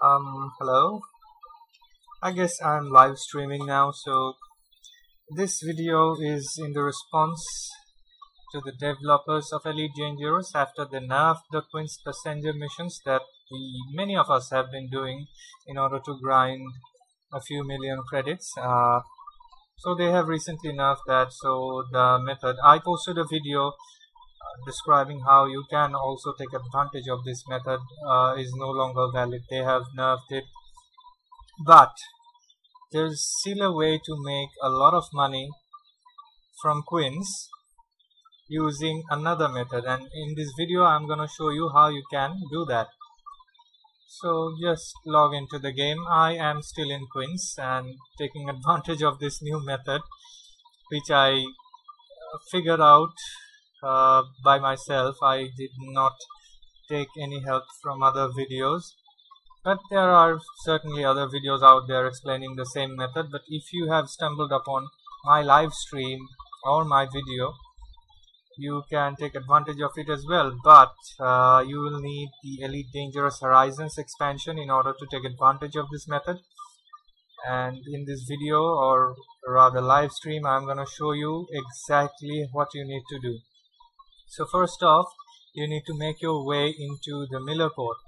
Hello. I guess I'm live streaming now, so this video is in the response to the developers of Elite Dangerous after they nerfed the Quince passenger missions that many of us have been doing in order to grind a few million credits. So they have recently nerfed that. So the method, I posted a video describing how you can also take advantage of this method is no longer valid. They have nerfed it, but there's still a way to make a lot of money from Quince using another method, and in this video I'm gonna show you how you can do that. So just log into the game. I am still in Quince and taking advantage of this new method, which I figured out by myself. I did not take any help from other videos, but there are certainly other videos out there explaining the same method. But if you have stumbled upon my live stream or my video, you can take advantage of it as well. But you will need the Elite Dangerous Horizons expansion in order to take advantage of this method. And in this video, or rather live stream, I'm going to show you exactly what you need to do. So first off, you need to make your way into the Miller port,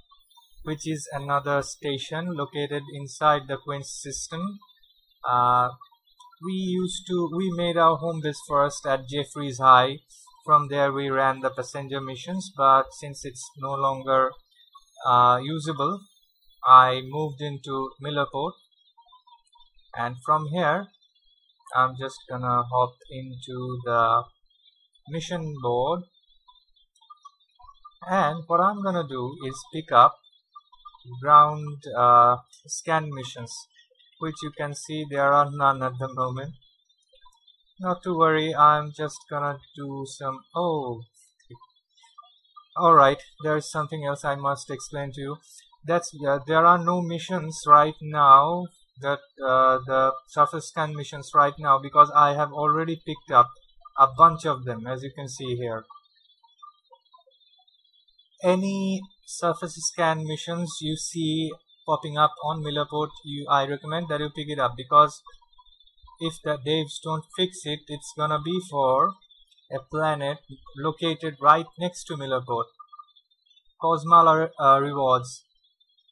which is another station located inside the Quince system. We made our home base first at Jeffries High. From there we ran the passenger missions, but since it's no longer usable, I moved into Miller port, and from here I'm just gonna hop into the mission board, and what I'm gonna do is pick up ground scan missions, which you can see there are none at the moment. Not to worry, I'm just gonna do some alright, there's something else I must explain to you. That's there are no missions right now, that the surface scan missions right now, because I have already picked up a bunch of them, as you can see here. Any surface scan missions you see popping up on Millerport, I recommend that you pick it up, because if the devs don't fix it, it's gonna be for a planet located right next to Millerport. Cosmala rewards,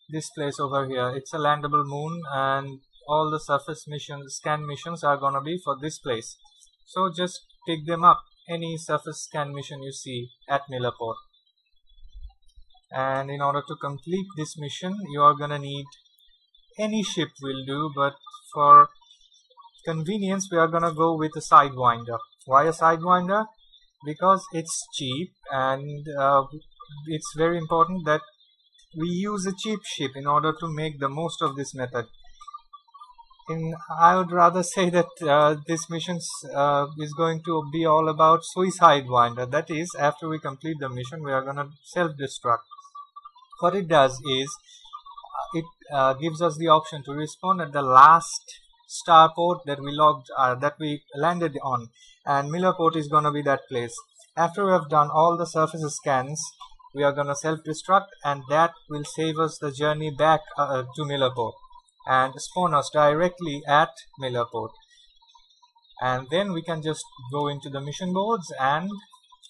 this place over here. It's a landable moon, and all the surface missions, scan missions, are gonna be for this place. So just pick them up, any surface scan mission you see at Millerport. And in order to complete this mission, you are gonna need any ship will do, but for convenience we are gonna go with a Sidewinder. Why a Sidewinder? Because it's cheap, and it's very important that we use a cheap ship in order to make the most of this method. I would rather say that this mission is going to be all about Sidewinder. That is, after we complete the mission, we are gonna self-destruct. What it does is it gives us the option to respawn at the last starport that we landed on, and Millerport is gonna be that place. After we have done all the surface scans, we are gonna self-destruct, and that will save us the journey back to Millerport and spawn us directly at Millerport. And then we can just go into the mission boards and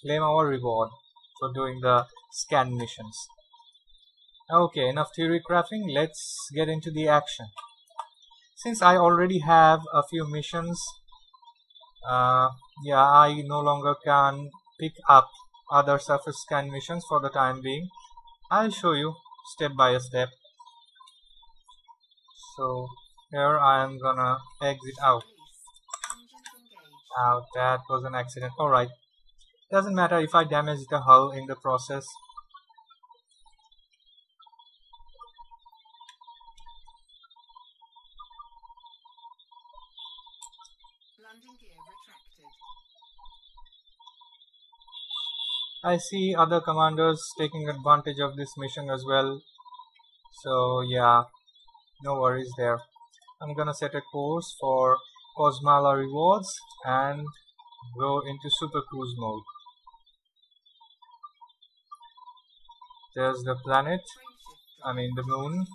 claim our reward for doing the scan missions. Okay, enough theory crafting, let's get into the action. Since I already have a few missions, I no longer can pick up other surface scan missions for the time being. I'll show you step by step. So here I am gonna exit out. That was an accident. Alright, doesn't matter if I damage the hull in the process. I see other commanders taking advantage of this mission as well, so yeah, no worries there. I'm gonna set a course for Cosmala rewards and go into super cruise mode. There's the planet, the moon,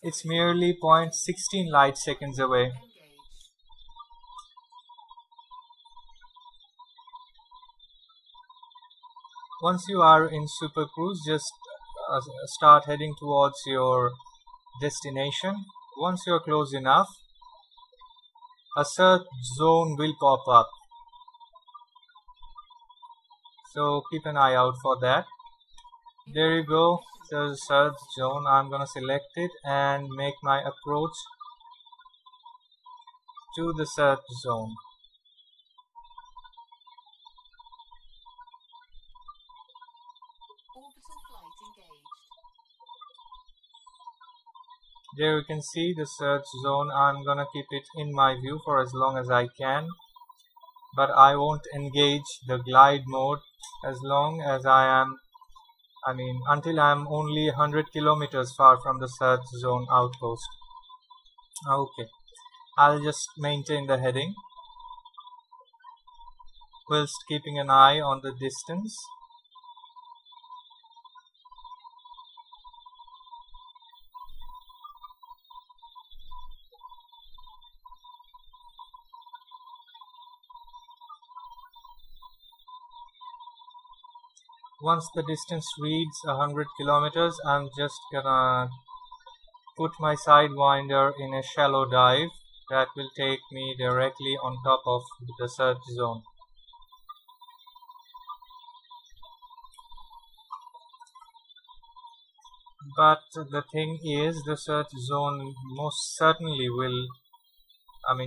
It's merely 0.16 light seconds away. Once you are in Super Cruise, just start heading towards your destination. Once you are close enough, a search zone will pop up. So keep an eye out for that. There you go. There's a search zone. I'm gonna select it and make my approach to the search zone. There you can see the search zone. I'm gonna keep it in my view for as long as I can, but I won't engage the glide mode as long as until I'm only 100 kilometers far from the search zone outpost. Okay, I'll just maintain the heading whilst keeping an eye on the distance. Once the distance reads 100 kilometers, I'm just gonna put my sidewinder in a shallow dive that will take me directly on top of the search zone. But the thing is, the search zone most certainly will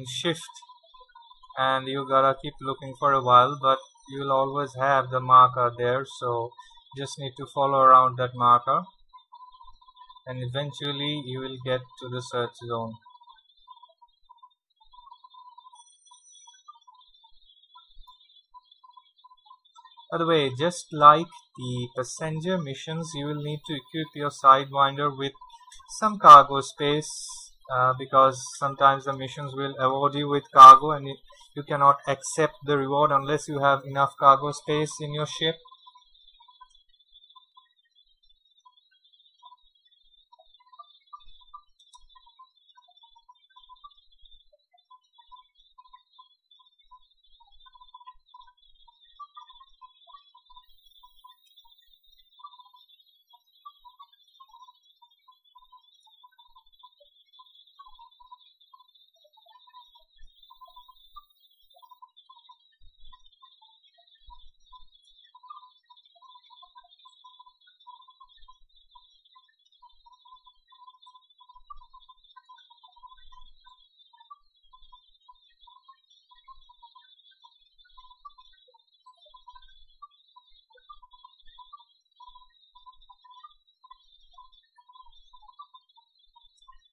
shift, and you gotta keep looking for a while, but you'll always have the marker there, so just need to follow around that marker and eventually you will get to the search zone. By the way, just like the passenger missions, you will need to equip your sidewinder with some cargo space because sometimes the missions will award you with cargo and you cannot accept the reward unless you have enough cargo space in your ship.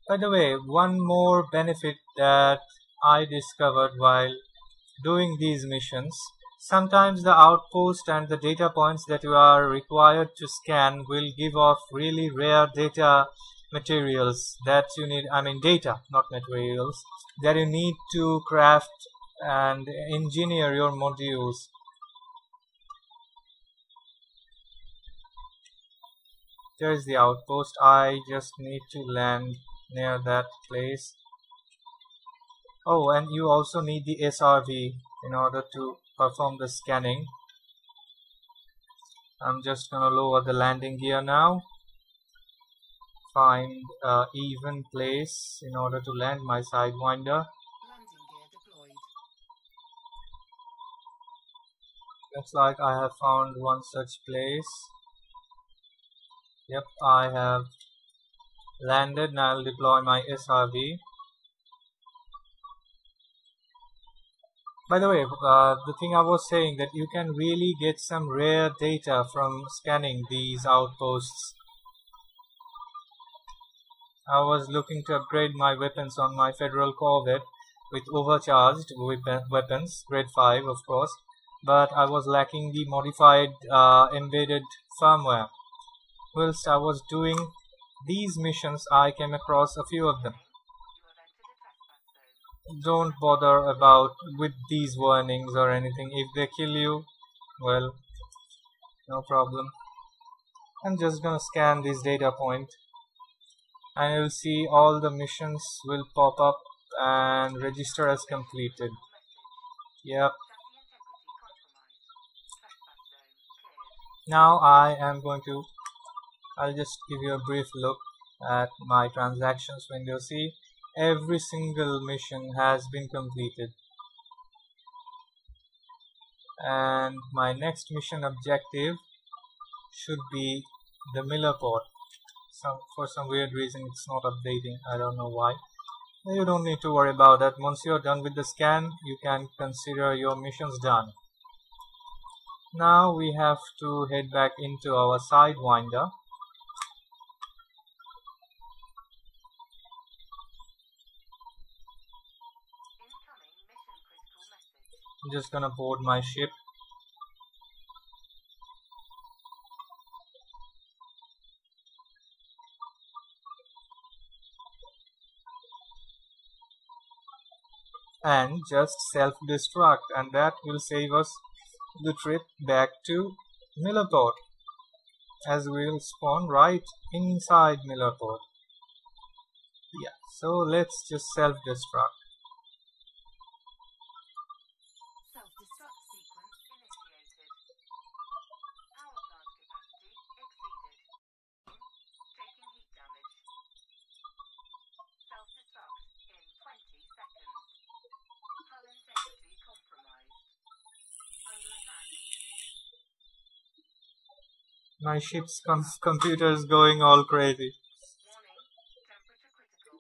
By the way, one more benefit that I discovered while doing these missions, sometimes the outpost and the data points that you are required to scan will give off really rare data materials that you need, data, not materials, that you need to craft and engineer your modules. There is the outpost. I just need to land near that place. Oh, and you also need the SRV in order to perform the scanning. I'm just gonna lower the landing gear now. Find an even place in order to land my sidewinder. Looks like I have found one such place. Yep, I have landed. Now I'll deploy my SRV. By the way, the thing I was saying, that you can really get some rare data from scanning these outposts. I was looking to upgrade my weapons on my Federal Corvette with overcharged weapons, grade 5 of course, but I was lacking the modified embedded firmware. Whilst I was doing these missions, I came across a few of them. Don't bother about with these warnings or anything. If they kill you, well, no problem. I'm just gonna scan this data point. and you'll see all the missions will pop up and register as completed. Yep. Now I'll just give you a brief look at my transactions window. See, every single mission has been completed, and my next mission objective should be the Miller port. For some weird reason it's not updating. I don't know why. You don't need to worry about that. Once you're done with the scan, you can consider your missions done. Now we have to head back into our Sidewinder. I'm just gonna board my ship. And just self-destruct, and that will save us the trip back to Millerport, as we'll spawn right inside Millerport. Yeah, so let's just self-destruct. Self-destruct sequence initiated. Power plant capacity exceeded. Taking heat damage. Self-destruct in 20 seconds. Hull integrity compromised. Under attack. My ship's computer's going all crazy. Warning, temperature critical.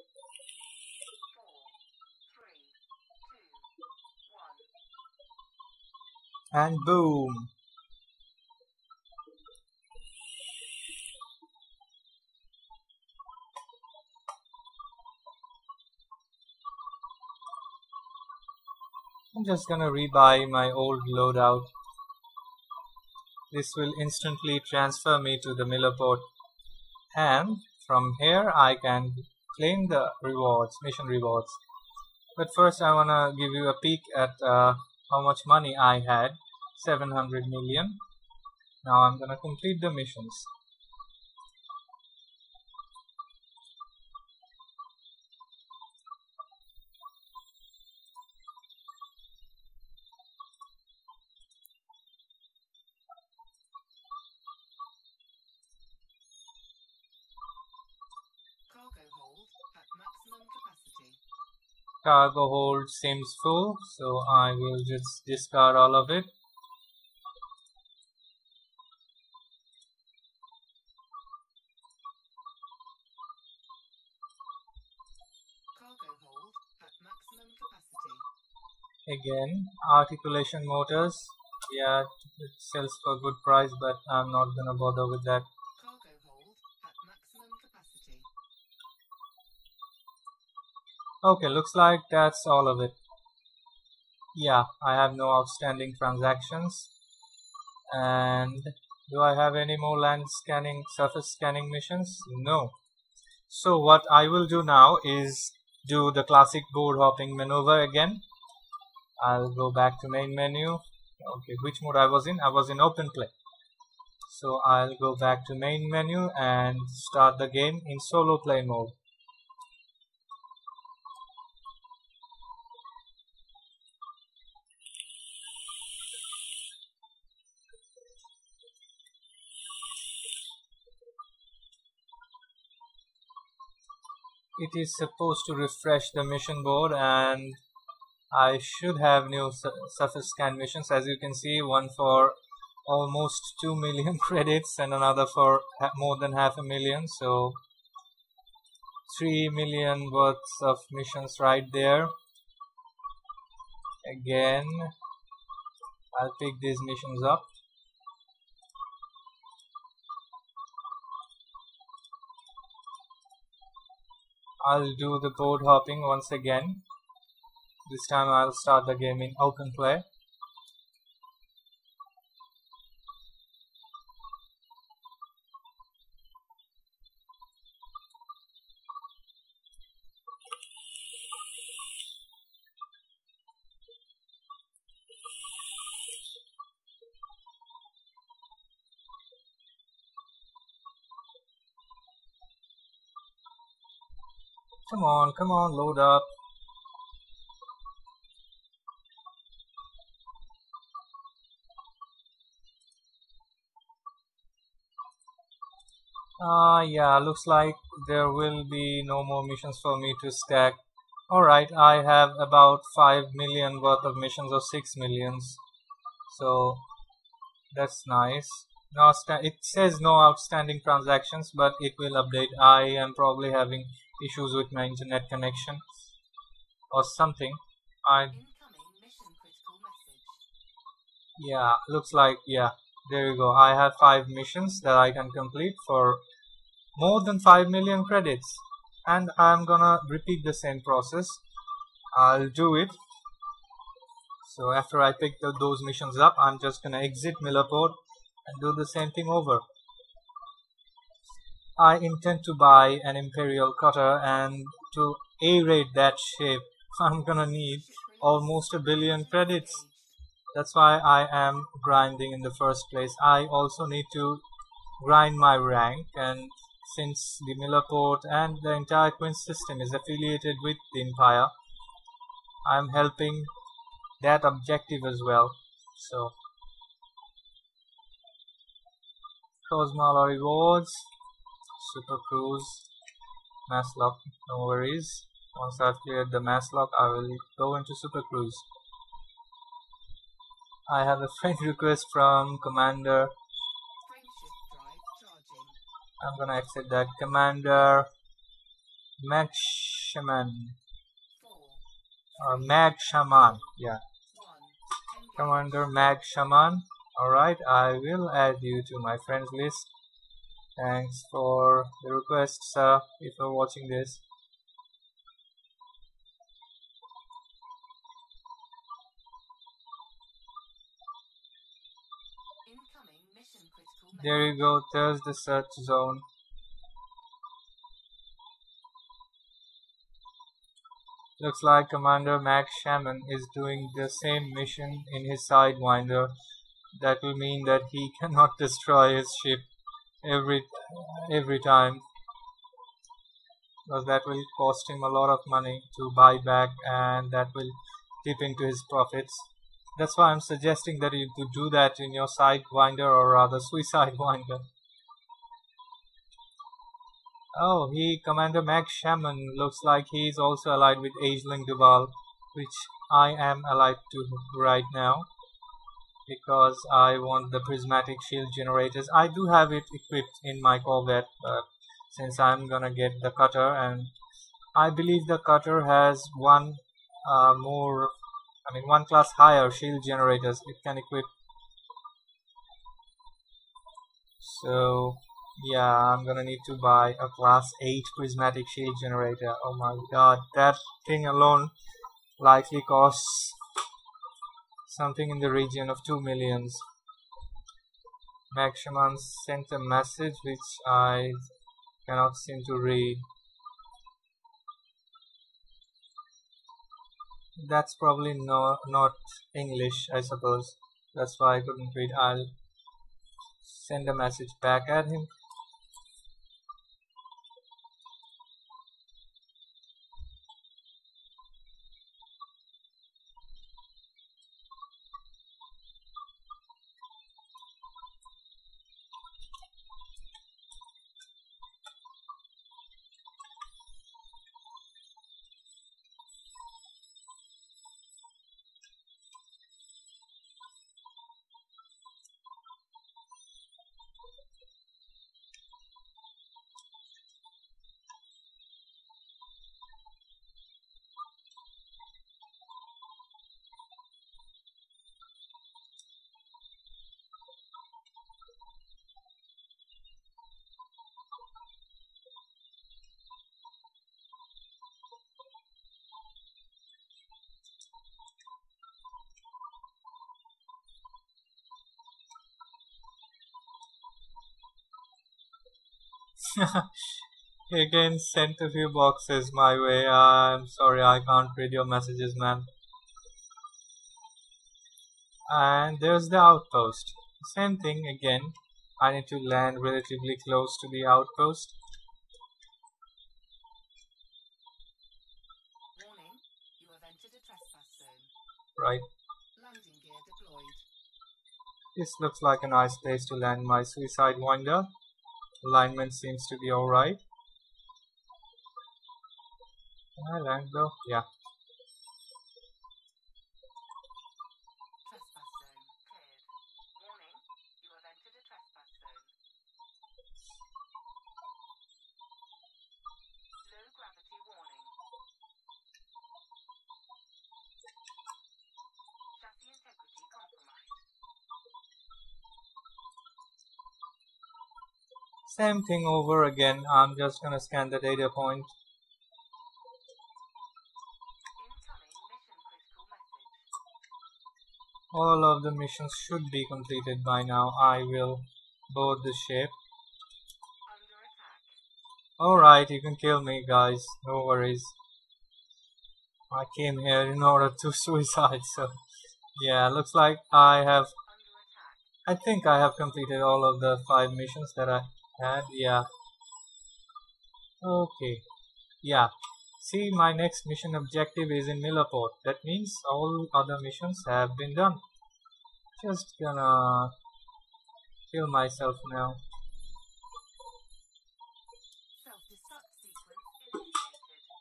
4, 3, 2, 1. And boom! I'm just gonna rebuy my old loadout. This will instantly transfer me to the Millerport, and from here I can claim the rewards, mission rewards. But first I wanna give you a peek at how much money I had. 700 million. Now I'm gonna complete the missions. Cargo hold at maximum capacity. Cargo hold seems full, so I will just discard all of it. Cargo hold at maximum capacity. Again, articulation motors. Yeah, it sells for a good price, but I'm not gonna bother with that. Cargo hold at maximum capacity. Okay, looks like that's all of it. Yeah, I have no outstanding transactions. And do I have any more land scanning, surface scanning missions? No. So what I will do now is do the classic board hopping maneuver again. I'll go back to main menu. Okay, which mode I was in? I was in open play. So I'll go back to main menu and start the game in solo play mode. It is supposed to refresh the mission board, and I should have new surface scan missions. As you can see, one for almost 2 million credits and another for more than 500,000. So 3 million worth of missions right there. Again, I'll pick these missions up. I'll do the board hopping once again. This time I'll start the game in open play. Come on, load up. Yeah, looks like there will be no more missions for me to stack. Alright, I have about 5 million worth of missions, or 6 millions. So that's nice. Now it says no outstanding transactions, but it will update. I am probably having issues with my internet connection or something. Incoming mission critical message. Yeah, looks like, yeah, there you go. I have 5 missions that I can complete for more than 5 million credits, and I'm gonna repeat the same process. I'll do it. So after I pick those missions up, I'm just gonna exit Millerport and do the same thing over. I intend to buy an Imperial cutter, and to aerate that ship I'm gonna need almost 1 billion credits. That's why I am grinding in the first place. I also need to grind my rank, and since the Millerport and the entire Quince system is affiliated with the Empire, I'm helping that objective as well. So Cosmala rewards, Super Cruise, Mass Lock, no worries. Once I've cleared the Mass Lock, I will go into Super Cruise. I have a friend request from Commander. Frameshift drive charging. I'm gonna accept that. Commander Mag Shaman, 4, or Mag Shaman, yeah. 1. Commander Mag Shaman. Alright, I will add you to my friends list. Thanks for the request, sir, if you're watching this. Incoming mission critical message. There you go, there's the search zone. Looks like Commander Max Shaman is doing the same mission in his Sidewinder. That will mean that he cannot destroy his ship every time, because that will cost him a lot of money to buy back, and that will dip into his profits. That's why I'm suggesting that you could do that in your Sidewinder, or rather Suicide Winder. Oh, Commander Max Shaman looks like he's also allied with Ageling Duval, which I am allied to right now, because I want the prismatic shield generators. I do have it equipped in my Corvette, but since I'm gonna get the cutter, and I believe the cutter has one class higher shield generators it can equip. So yeah, I'm gonna need to buy a class 8 prismatic shield generator. Oh my god, that thing alone likely costs something in the region of 2 millions. Max Shaman sent a message which I cannot seem to read. That's probably not English, I suppose. That's why I couldn't read. I'll send a message back at him. He again sent a few boxes my way. I'm sorry, I can't read your messages, man. And there's the outpost. Same thing again. I need to land relatively close to the outpost. entered a trespass zone. Right. Landing gear deployed. This looks like a nice place to land my suicide winder. Alignment seems to be alright. Can I land though? Yeah. Trespass zone cleared. Warning, you have entered a trespass zone. Low gravity warning. Chassis integrity compromised. Same thing over again. I'm just gonna scan the data point. Incoming mission critical message. All of the missions should be completed by now. I will board the ship. Under attack. Alright, you can kill me, guys. No worries. I came here in order to suicide, so yeah, looks like I Under attack. think I have completed all of the 5 missions that I had. Yeah. Okay. Yeah. See, my next mission objective is in Millerport. That means all other missions have been done. Just gonna kill myself now. Self-destruct sequence initiated.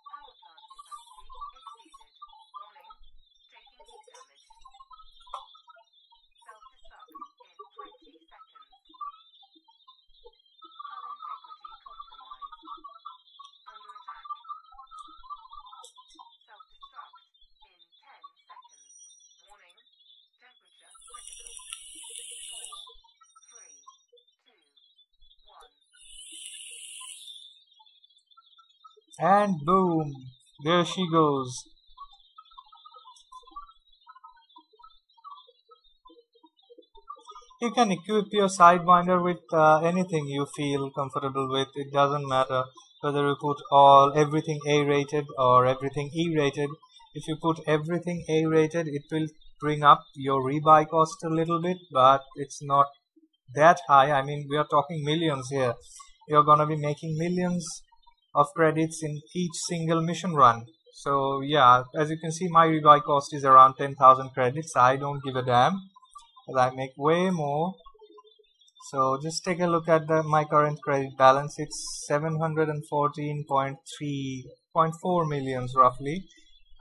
Power plant capacity exceeded. Warning, taking heat damage. Self-destruct in 20 seconds. Hull integrity compromised. Under attack. Self-destruct in 10 seconds. Warning, temperature critical. 4, 3, 2, 1. And boom! There she goes. You can equip your Sidewinder with anything you feel comfortable with. It doesn't matter whether you put everything A rated or everything E rated. If you put everything A rated, it will bring up your rebuy cost a little bit, but it's not that high. I mean, we are talking millions here. You're gonna be making millions of credits in each single mission run. So yeah, as you can see, my rebuy cost is around 10,000 credits. I don't give a damn, because I make way more. So just take a look at my current credit balance. It's 714.4 millions roughly.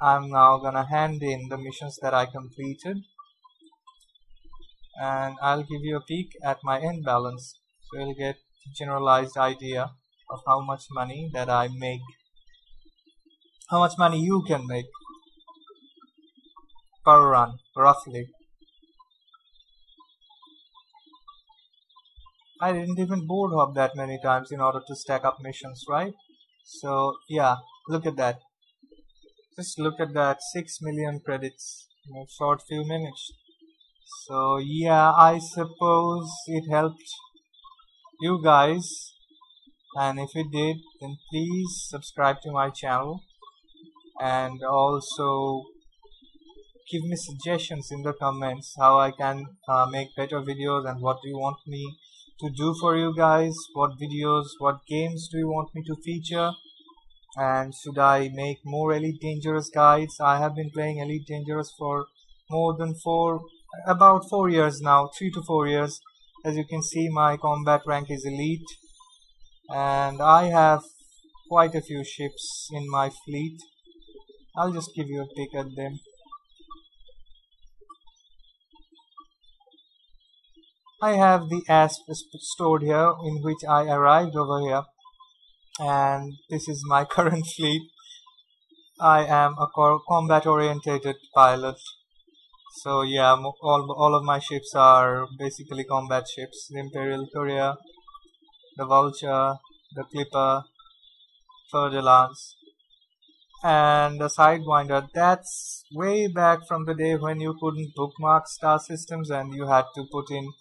I'm now gonna hand in the missions that I completed, and I'll give you a peek at my end balance, so you'll get a generalized idea of how much money that I make, how much money you can make per run roughly. I didn't even board hop that many times in order to stack up missions, right? So yeah, look at that. Just look at that, 6 million credits in a short few minutes. So yeah, I suppose it helped you guys, and if it did, then please subscribe to my channel, and also give me suggestions in the comments how I can make better videos, and what do you want me to do for you guys, what videos, what games do you want me to feature, and should I make more Elite Dangerous guides. I have been playing Elite Dangerous for more than about 4 years now, 3 to 4 years. As you can see, my combat rank is Elite, and I have quite a few ships in my fleet. I'll just give you a peek at them. I have the Asp stored here, in which I arrived over here, and this is my current fleet. I am a combat orientated pilot, so yeah, all of my ships are basically combat ships. The Imperial Courier, the Vulture, the Clipper, Fer-de-Lance, and the Sidewinder. That's way back from the day when you couldn't bookmark star systems and you had to put in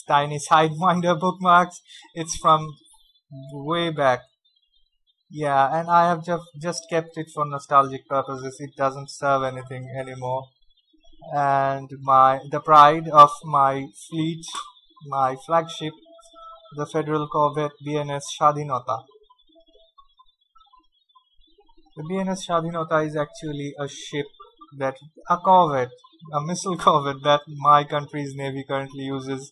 tiny Sidewinder bookmarks. It's from way back. Yeah, and I have just kept it for nostalgic purposes. It doesn't serve anything anymore. And the pride of my fleet, my flagship, the Federal Corvette BNS Shadinota. The BNS Shadhinota is actually a ship that a corvette, a missile corvette that my country's navy currently uses.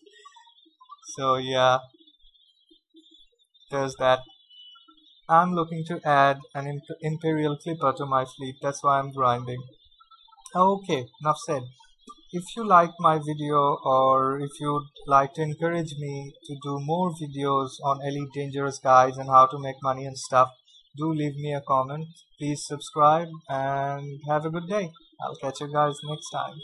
So yeah, there's that. I'm looking to add an Imperial Clipper to my fleet. That's why I'm grinding. Okay, enough said. If you liked my video, or if you'd like to encourage me to do more videos on Elite Dangerous guides and how to make money and stuff, do leave me a comment. Please subscribe and have a good day. I'll catch you guys next time.